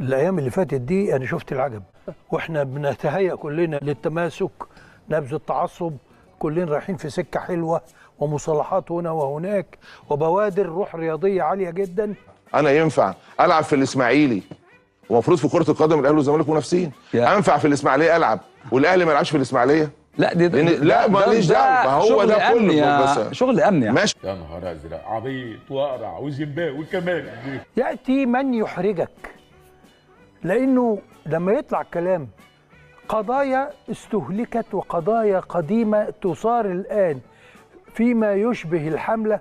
الأيام اللي فاتت دي أنا شفت العجب، وإحنا بنتهيأ كلنا للتماسك، نبذ التعصب، كلنا رايحين في سكة حلوة ومصالحات هنا وهناك وبوادر روح رياضية عالية جدا. أنا ينفع ألعب في الإسماعيلي ومفروض في كرة القدم الأهلي والزمالك منافسين، أنفع في الإسماعيلية ألعب والأهلي ما يلعبش في الإسماعيلية؟ لا لا ماليش دعوة، ما هو ده كله بس شغل أمني يعني. ماشي. يا نهار أزرق، عبيط وأقرع وزمباوي كمان. يأتي من يحرجك، لأنه لما يطلع كلام قضايا استهلكت وقضايا قديمة تصار الآن فيما يشبه الحملة.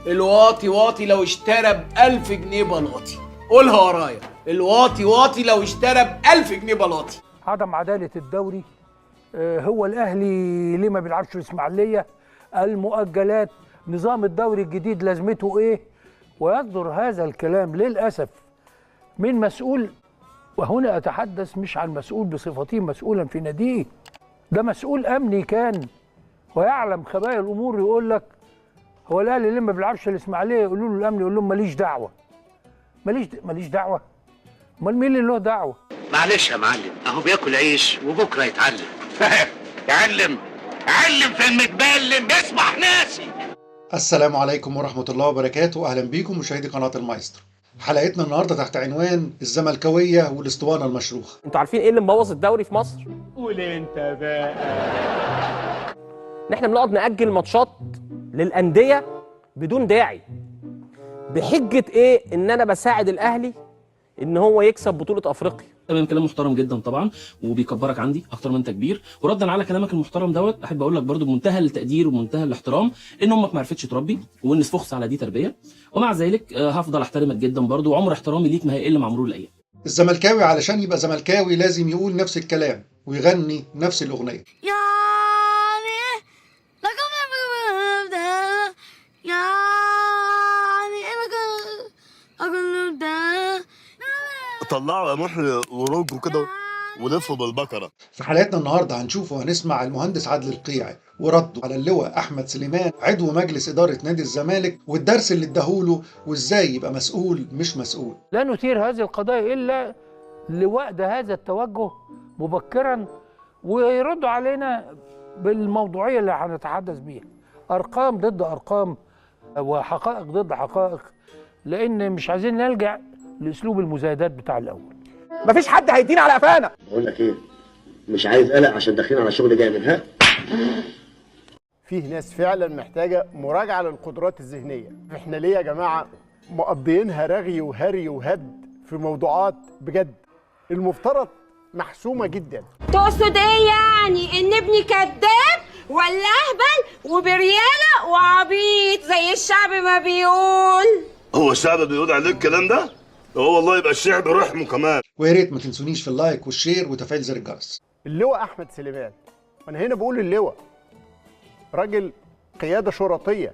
الواطي واطي لو اشترى ب1000 جنيه بلاطي، قولها ورايا، الواطي واطي لو اشترى ب1000 جنيه بلاطي. عدم عدالة الدوري، هو الأهلي ليه ما بيلعبش في الإسماعيلية، المؤجلات، نظام الدوري الجديد لازمته إيه، ويصدر هذا الكلام للأسف من مسؤول، وهنا أتحدث مش عن مسؤول بصفته مسؤولا في ناديه، ده مسؤول أمني كان ويعلم خبايا الأمور، يقول لك هو الأهلي ليه ما بيلعبش الإسماعيلية، يقولوا له الأمن يقول لهم ماليش دعوة. ماليش دعوة؟ أمال مين اللي له دعوة؟ معلش يا معلم، أهو بياكل عيش وبكرة يتعلم. يعلم فين متبلم يصبح ناسي. السلام عليكم ورحمة الله وبركاته، أهلا بيكم مشاهدي قناة المايسترو. حلقتنا النهاردة تحت عنوان الزملكاوية والاسطوانة المشروخة. انتوا عارفين ايه اللي مبوظ الدوري في مصر؟ قول انت بقى. ان احنا بنقعد نأجل ماتشات للأندية بدون داعي، بحجة ايه؟ ان انا بساعد الاهلي ان هو يكسب بطولة افريقيا. تمام، كلام محترم جدا طبعا وبيكبرك عندي اكتر من انت كبير. وردا على كلامك المحترم دوت، احب اقول لك برضو بمنتهى التقدير ومنتهى الاحترام ان امك ما عرفتش تربي وان فخس على دي تربيه، ومع ذلك هفضل احترمك جدا برضو، وعمر احترامي ليك ما هيقل مع مرور الايام. الزملكاوي علشان يبقى زملكاوي لازم يقول نفس الكلام ويغني نفس الاغنيه. طلعوا يا محي ورجوا كده ولفوا بالبكره. في حلقتنا النهارده هنشوف وهنسمع المهندس عادل القيعي ورده على اللواء احمد سليمان عضو مجلس اداره نادي الزمالك، والدرس اللي اداهوله وازاي يبقى مسؤول مش مسؤول. لا نثير هذه القضايا الا لوقت هذا التوجه مبكرا، ويردوا علينا بالموضوعيه اللي هنتحدث بيها، ارقام ضد ارقام وحقائق ضد حقائق، لان مش عايزين نلجأ لاسلوب المزايدات بتاع الاول. مفيش حد هيدينا على قفانا. بقول لك ايه، مش عايز قلق عشان داخلين على شغل جامد. ها، فيه ناس فعلا محتاجه مراجعه للقدرات الذهنيه. احنا ليه يا جماعه مقضيينها رغي وهري وهد في موضوعات بجد المفترض محسومه جدا؟ تقصد ايه يعني؟ ان ابني كذاب ولا اهبل وبرياله وعبيط زي الشعب ما بيقول؟ هو الشعب بيقول عليك الكلام ده؟ هو والله يبقى الشعب رحمه كمان. ويا ريت ما تنسونيش في اللايك والشير وتفعيل زر الجرس. اللواء احمد سليمان، وانا هنا بقول اللواء راجل قياده شرطيه،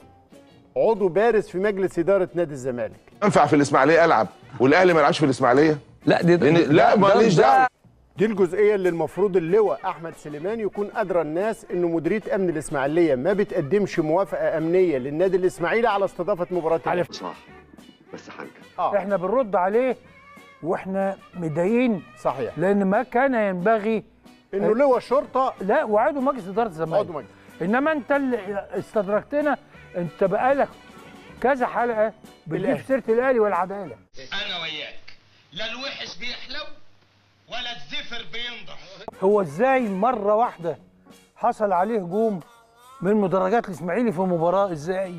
عضو بارز في مجلس اداره نادي الزمالك. أنفع في الإسماعيلية ألعب والأهلي ما يلعبش في الإسماعيلية؟ لا ماليش دعوة. دي الجزئيه اللي المفروض اللواء احمد سليمان يكون ادرى الناس انه مديريه امن الاسماعيليه ما بتقدمش موافقه امنيه للنادي الاسماعيلي على استضافه مباراه. صح بس حاجه احنا بنرد عليه واحنا متضايقين. صحيح، لان ما كان ينبغي انه لواء شرطه لا وعضو مجلس اداره الزمالك، انما انت اللي استدركتنا. انت بقالك كذا حلقه بتجيب سيره الاهلي والعداله. انا وياك، لا الوحش بيحلو ولا الزفر بينضح. هو ازاي مره واحده حصل عليه هجوم من مدرجات الاسماعيلي في مباراه؟ ازاي؟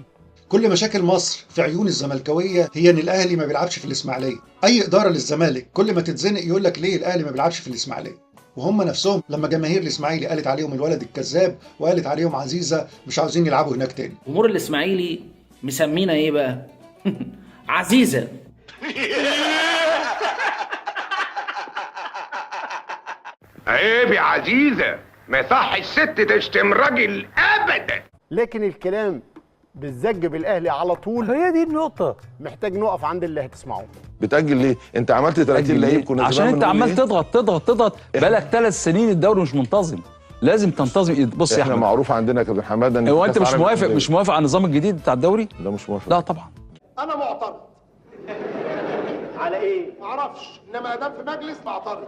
كل مشاكل مصر في عيون الزملكاويه هي ان الاهلي ما بيلعبش في الاسماعيليه. اي اداره للزمالك كل ما تتزنق يقول لك ليه الاهلي ما بيلعبش في الاسماعيليه، وهم نفسهم لما جماهير الاسماعيلي قالت عليهم الولد الكذاب وقالت عليهم عزيزه مش عاوزين يلعبوا هناك تاني. جمهور الاسماعيلي مسمينا ايه بقى؟ عزيزه. عيب يا عزيزة، ما يصحش الست تشتم راجل أبدا. لكن الكلام بالزج بالاهلي على طول، هي دي النقطه. محتاج نقف عند اللي هتسمعوه. بتأجل ليه؟ أنت عملت 30 لعيب كنا عشان انت عمال تضغط بقالك 3 سنين الدوري مش منتظم، لازم تنتظم. بص يا احمد، احنا معروف عندنا يا كابتن حماده. هو انت مش موافق على النظام الجديد بتاع الدوري؟ لا مش موافق. لا طبعا. انا معترض على على ايه؟ معرفش، انما ادام في مجلس بعترض.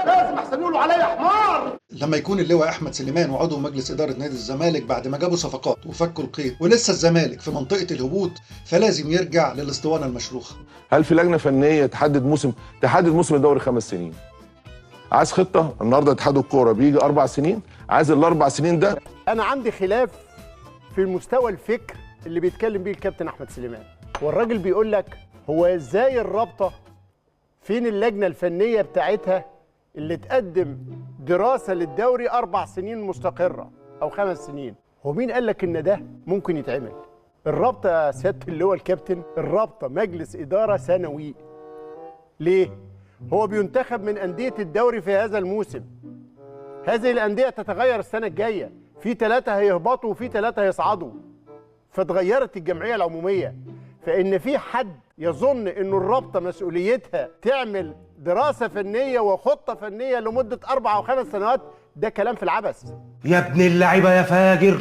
لازم احسن يقولوا عليا حمار. لما يكون اللواء احمد سليمان وعضو مجلس اداره نادي الزمالك بعد ما جابوا صفقات وفكوا القيد ولسه الزمالك في منطقه الهبوط، فلازم يرجع للاسطوانه المشروخه. هل في لجنه فنيه تحدد موسم الدوري 5 سنين؟ عايز خطه. النهارده اتحاد الكوره بيجي 4 سنين، عايز ال4 سنين ده. انا عندي خلاف في المستوى الفكر اللي بيتكلم بيه الكابتن احمد سليمان، والراجل بيقول لك هو ازاي الرابطه فين اللجنه الفنيه بتاعتها اللي تقدم دراسه للدوري 4 سنين مستقره او 5 سنين. هو مين قال لك ان ده ممكن يتعمل؟ الرابطه يا سياده اللواء الكابتن، الرابطه مجلس اداره سنوي. ليه؟ هو بينتخب من انديه الدوري في هذا الموسم. هذه الانديه تتغير السنه الجايه، في 3 هيهبطوا وفي 3 هيصعدوا. فتغيرت الجمعيه العموميه، فان في حد يظن انه الرابطه مسؤوليتها تعمل دراسه فنيه وخطه فنيه لمده 4 أو 5 سنوات، ده كلام في العبث. يا ابن اللعيبه يا فاجر.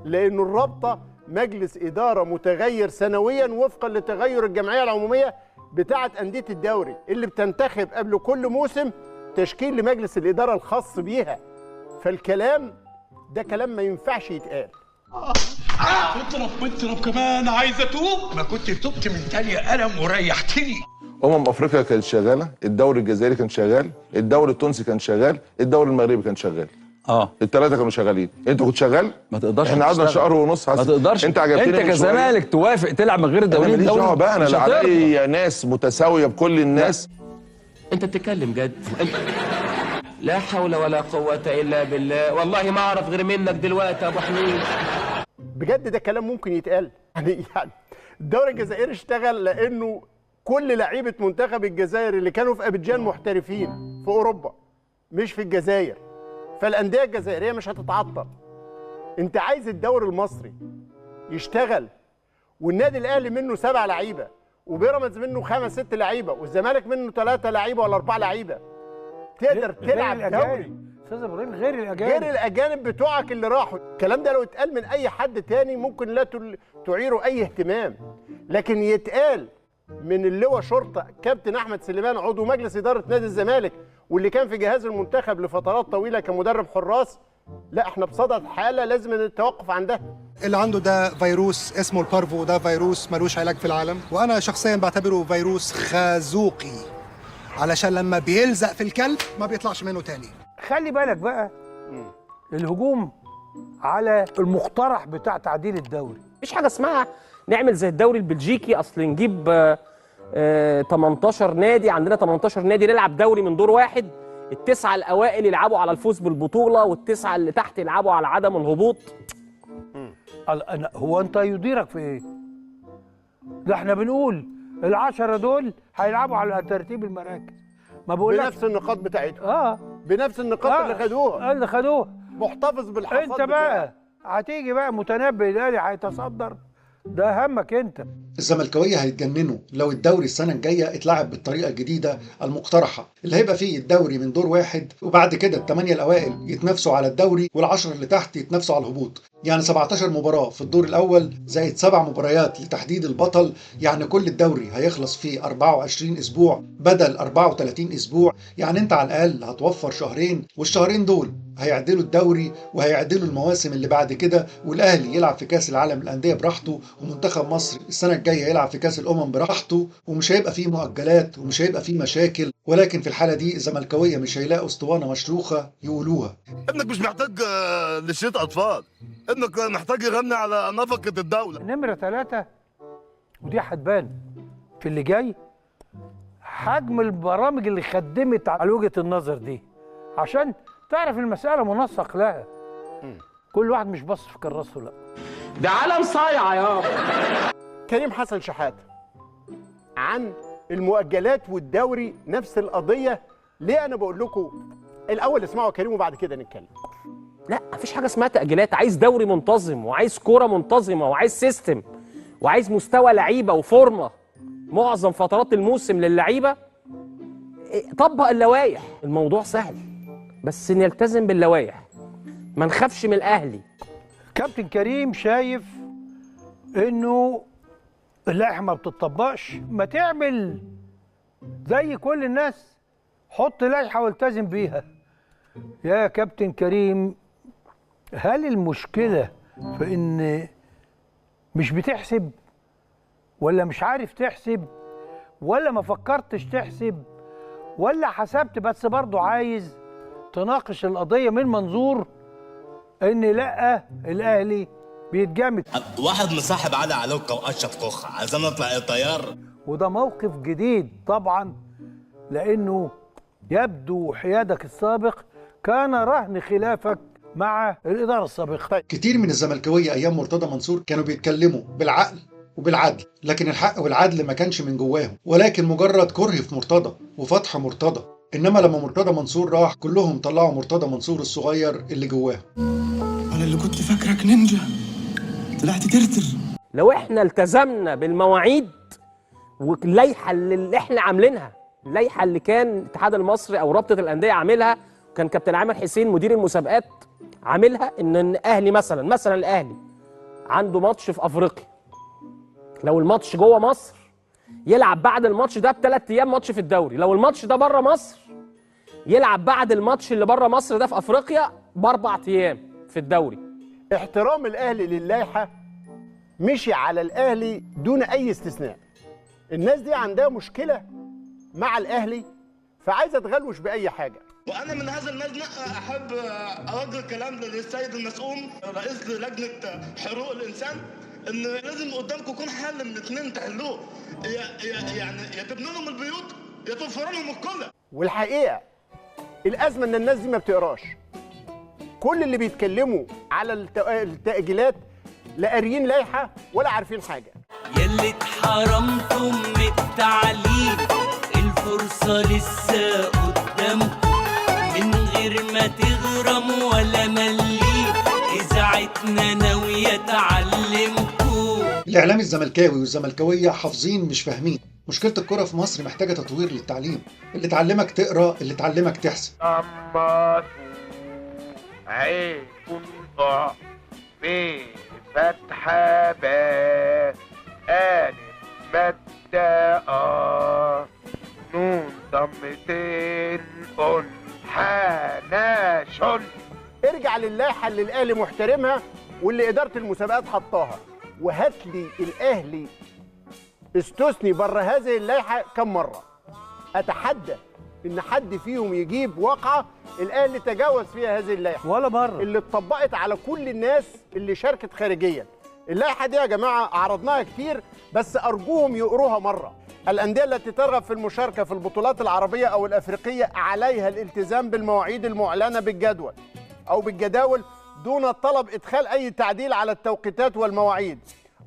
لانه الرابطه مجلس اداره متغير سنويا وفقا لتغير الجمعيه العموميه بتاعه انديه الدوري اللي بتنتخب قبل كل موسم تشكيل لمجلس الاداره الخاص بيها. فالكلام ده كلام ما ينفعش يتقال. اضرب كمان، عايز اتوب. ما كنت تبت من تاني قلم وريحتني. افريقيا كانت شغاله، الدوري الجزائري كان شغال، الدوري التونسي كان شغال، الدوري المغربي كان شغال. ال3 كانوا شغالين. انت كنت شغال؟ ما تقدرش. احنا قعدنا شهر ونص. ما تقدرش. انت عجبتني. انت كزمالك توافق تلعب من غير الدوري. ماليش دعوه بقى، انا لا علي ناس متساويه بكل الناس. انت بتتكلم جد؟ لا حول ولا قوه الا بالله، والله ما اعرف غير منك دلوقتي يا ابو حميد. بجد ده كلام ممكن يتقال؟ يعني الدوري الجزائري اشتغل لانه كل لعيبه منتخب الجزائر اللي كانوا في ابيجان محترفين في اوروبا مش في الجزائر، فالانديه الجزائريه مش هتتعطل. انت عايز الدوري المصري يشتغل والنادي الاهلي منه 7 لعيبه وبيراميدز منه 5 6 لعيبه والزمالك منه 3 لعيبه ولا 4 لعيبه، تقدر تلعب دوري. استاذ ابراهيم غير الاجانب بتوعك اللي راحوا. الكلام ده لو اتقال من اي حد تاني ممكن لا تعيره اي اهتمام، لكن يتقال من اللواء شرطه كابتن احمد سليمان عضو مجلس اداره نادي الزمالك واللي كان في جهاز المنتخب لفترات طويله كمدرب حراس، لا احنا بصدد حاله لازم نتوقف عندها. اللي عنده ده فيروس اسمه البارفو، ده فيروس ملوش علاج في العالم، وانا شخصيا بعتبره فيروس خازوقي علشان لما بيلزق في الكلب ما بيطلعش منه تاني. خلي بالك بقى الهجوم على المقترح بتاع تعديل الدوري. مفيش حاجه اسمها نعمل زي الدوري البلجيكي، اصل نجيب 18 نادي، عندنا 18 نادي نلعب دوري من دور واحد، ال9 الاوائل يلعبوا على الفوز بالبطوله وال9 اللي تحت يلعبوا على عدم الهبوط. هو انت يديرك في ايه؟ ده احنا بنقول ال10 دول هيلعبوا على ترتيب المراكز، ما بقولكش بنفس النقاط بتاعتهم. بنفس النقاط اللي خدوها محتفظ بالحصاد. انت بقى هتيجي بقى متنبئ الاهلي هيتصدر، ده همك انت. الزملكاويه هيتجننوا لو الدوري السنه الجايه اتلعب بالطريقه الجديده المقترحه اللي هيبقى فيه الدوري من دور واحد وبعد كده ال8 الاوائل يتنافسوا على الدوري وال10 اللي تحت يتنافسوا على الهبوط. يعني 17 مباراه في الدور الاول زائد 7 مباريات لتحديد البطل، يعني كل الدوري هيخلص في 24 اسبوع بدل 34 اسبوع. يعني انت على الاقل هتوفر شهرين، والشهرين دول هيعدلوا الدوري وهيعدلوا المواسم اللي بعد كده، والاهلي يلعب في كاس العالم للانديه براحته، ومنتخب مصر السنه الجايه يلعب في كاس الامم براحته، ومش هيبقى فيه مؤجلات ومش هيبقى فيه مشاكل. ولكن في الحاله دي الزملكاويه مش هيلاقوا اسطوانه مشروخه يقولوها. ابنك مش محتاج نشيط اطفال، ابنك محتاج يغني على نفقه الدوله. نمره 3 ودي هتبان في اللي جاي، حجم البرامج اللي خدمت على وجهه النظر دي عشان تعرف المساله منسق لها. كل واحد مش باصص في كراسته، لا ده عالم صايع يابا. كريم حسن شحاته عن المؤجلات والدوري نفس القضيه. ليه انا بقول لكم الاول اسمعوا كريم وبعد كده نتكلم. لا مفيش حاجه اسمها تاجيلات، عايز دوري منتظم وعايز كوره منتظمه وعايز سيستم وعايز مستوى لعيبه وفورمه معظم فترات الموسم للعيبه. طبق اللوائح، الموضوع سهل بس نلتزم باللوائح، ما نخافش من الاهلي. كابتن كريم شايف انه اللائحه ما بتطبقش، ما تعمل زي كل الناس، حط لائحه والتزم بيها. يا كابتن كريم، هل المشكله في ان مش بتحسب، ولا مش عارف تحسب، ولا ما فكرتش تحسب، ولا حسبت بس برضو عايز تناقش القضيه من منظور ان لا الاهلي بيتجامد؟ واحد مصاحب علي علوكه واشرف كوخه، عايزين نطلع طيار. وده موقف جديد طبعا، لانه يبدو حيادك السابق كان رهن خلافك مع الاداره السابقه. كتير من الزملكاويه ايام مرتضى منصور كانوا بيتكلموا بالعقل وبالعدل، لكن الحق والعدل ما كانش من جواهم، ولكن مجرد كره في مرتضى وفتح مرتضى. انما لما مرتضى منصور راح كلهم طلعوا مرتضى منصور الصغير اللي جواهم. انا اللي كنت فاكرك نينجا طلعت ترتر. لو احنا التزمنا بالمواعيد واللائحه اللي احنا عاملينها، اللائحه اللي كان الاتحاد المصري او رابطه الانديه عاملها، كان كابتن عامر حسين مدير المسابقات عاملها، ان الاهلي مثلا الاهلي عنده ماتش في افريقيا، لو الماتش جوه مصر يلعب بعد الماتش ده ب3 ايام ماتش في الدوري، لو الماتش ده بره مصر يلعب بعد الماتش اللي بره مصر ده في افريقيا ب4 ايام في الدوري. احترام الاهلي للائحه مشي على الاهلي دون اي استثناء. الناس دي عندها مشكله مع الاهلي فعايزه تغلوش باي حاجه. وانا من هذا المبنى احب اوجه كلام للسيد المسؤول رئيس لجنه حقوق الانسان، ان لازم قدامكم يكون حل من اثنين تحلوه، يعني يا تبنوا لهم البيوت يا توفروا لهم الكلى. والحقيقه الازمه ان الناس دي ما بتقراش. كل اللي بيتكلموا على التاجيلات لا قاريين لائحه ولا عارفين حاجه. يلي اتحرمتم من التعليم الفرصه لسه قدامكم، من غير ما تغرموا ولا مليم اذاعتنا ناويه تعلمكم. الاعلام الزملكاوي والزملكاويه حافظين مش فاهمين. مشكله الكره في مصر محتاجه تطوير للتعليم، اللي تعلمك تقرا، اللي تعلمك تحسب. أما عين ضع في فتحة باء ألف مادة نون ضمتين حناشن. ارجع للائحه اللي الاهلي محترمها واللي اداره المسابقات حطاها، وهات لي الاهلي استثني بره هذه اللائحه كم مره. اتحدى ان حد فيهم يجيب واقعه الاهلي تجاوز فيها هذه اللائحه ولا مره، اللي اتطبقت على كل الناس اللي شاركت خارجيا. اللائحه دي يا جماعه عرضناها كتير، بس ارجوهم يقروها مره. الانديه التي ترغب في المشاركه في البطولات العربيه او الافريقيه عليها الالتزام بالمواعيد المعلنه بالجدول او بالجداول دون طلب ادخال اي تعديل على التوقيتات والمواعيد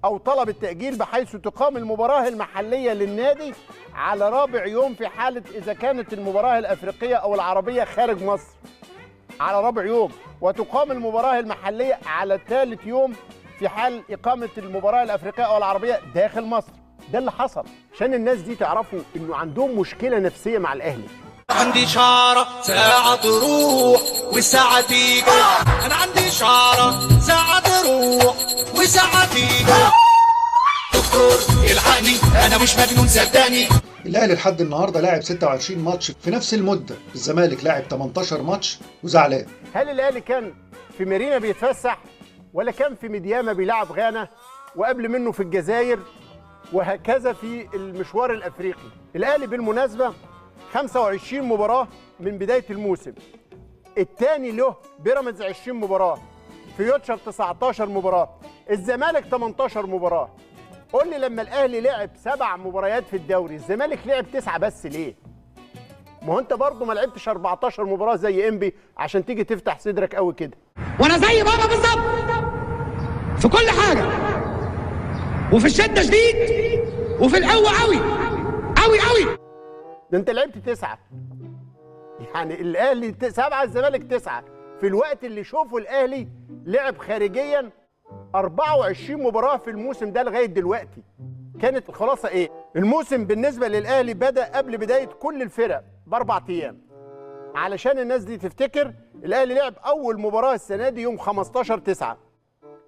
او طلب التاجيل، بحيث تقام المباراه المحليه للنادي على رابع يوم في حاله اذا كانت المباراه الافريقيه او العربيه خارج مصر على رابع يوم، وتقام المباراه المحليه على ثالث يوم في حال اقامه المباراه الافريقيه او العربيه داخل مصر. ده اللي حصل عشان الناس دي تعرفوا انه عندهم مشكله نفسيه مع الاهلي. عندي شعرة ساعة تروح وساعة تيجي، أنا عندي شعرة ساعة تروح وساعة تيجي. دكتور الحقني أنا مش مجنون صدقني. الاهلي لحد النهارده لاعب 26 ماتش في نفس المده، الزمالك لاعب 18 ماتش وزعلان. هل الاهلي كان في مارينا بيتفسح ولا كان في ميدياما بيلعب غانا وقبل منه في الجزائر وهكذا في المشوار الافريقي؟ الاهلي بالمناسبه 25 مباراه من بدايه الموسم، الثاني له بيراميدز 20 مباراه، فيوتشر 19 مباراه، الزمالك 18 مباراه. قول لي لما الاهلي لعب 7 مباريات في الدوري الزمالك لعب 9 بس ليه؟ ما هو انت برضه ما لعبتش 14 مباراه زي انبي عشان تيجي تفتح صدرك قوي كده. وأنا زي بابا بالظبط في كل حاجة، وفي الشدة شديد وفي القوة قوي قوي قوي. ده انت لعبت 9، يعني الاهلي 7 الزمالك 9 في الوقت اللي شوفوا الاهلي لعب خارجيا 24 مباراه في الموسم ده لغايه دلوقتي. كانت الخلاصه ايه؟ الموسم بالنسبه للاهلي بدا قبل بدايه كل الفرق ب4 ايام. علشان الناس دي تفتكر، الاهلي لعب اول مباراه السنه دي يوم 15/9،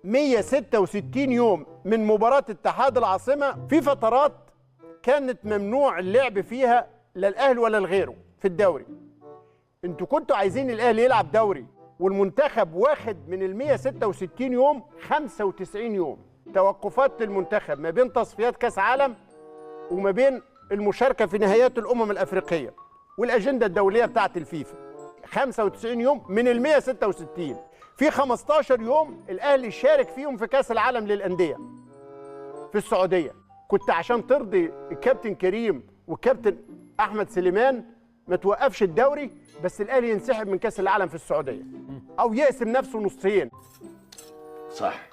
166 يوم من مباراة اتحاد العاصمة في فترات كانت ممنوع اللعب فيها لا الأهلي ولا لغيره في الدوري. انتوا كنتوا عايزين الأهلي يلعب دوري والمنتخب واخد من ال 166 يوم 95 يوم توقفات للمنتخب ما بين تصفيات كأس عالم وما بين المشاركة في نهائيات الأمم الأفريقية والأجندة الدولية بتاعت الفيفا. 95 يوم من ال 166. في 15 يوم الأهلي شارك فيهم في كأس العالم للأندية في السعودية. كنت عشان ترضي الكابتن كريم والكابتن أحمد سليمان ما توقفش الدوري، بس الأهلي ينسحب من كأس العالم في السعودية أو يقسم نفسه نصين. صح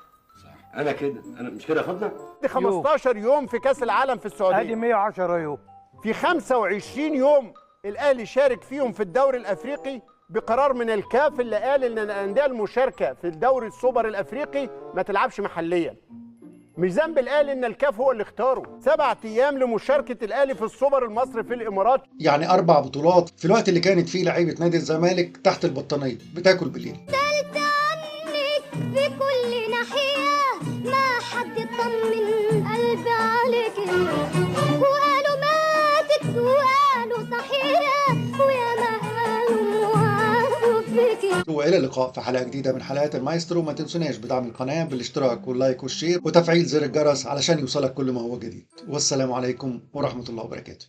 انا كده، انا مش كده خدنا دي 15 يوم في كأس العالم في السعودية. ادي 110 يوم. في 25 يوم الأهلي شارك فيهم في الدوري الأفريقي بقرار من الكاف اللي قال ان الانديه المشاركه في الدوري السوبر الافريقي ما تلعبش محليا. مش ذنب الاهلي ان الكاف هو اللي اختاره. 7 ايام لمشاركه الاهلي في السوبر المصري في الامارات، يعني 4 بطولات في الوقت اللي كانت فيه لعيبه نادي الزمالك تحت البطانيه بتاكل بالليل. سألت عنك في كل ناحيه، ما حد طمن قلبي عليك، وقالوا ماتت وقالوا صحيحه ويا ما والى اللقاء في حلقه جديده من حلقات المايسترو. ما تنسوناش بدعم القناه بالاشتراك واللايك والشير وتفعيل زر الجرس علشان يوصلك كل ما هو جديد. والسلام عليكم ورحمه الله وبركاته.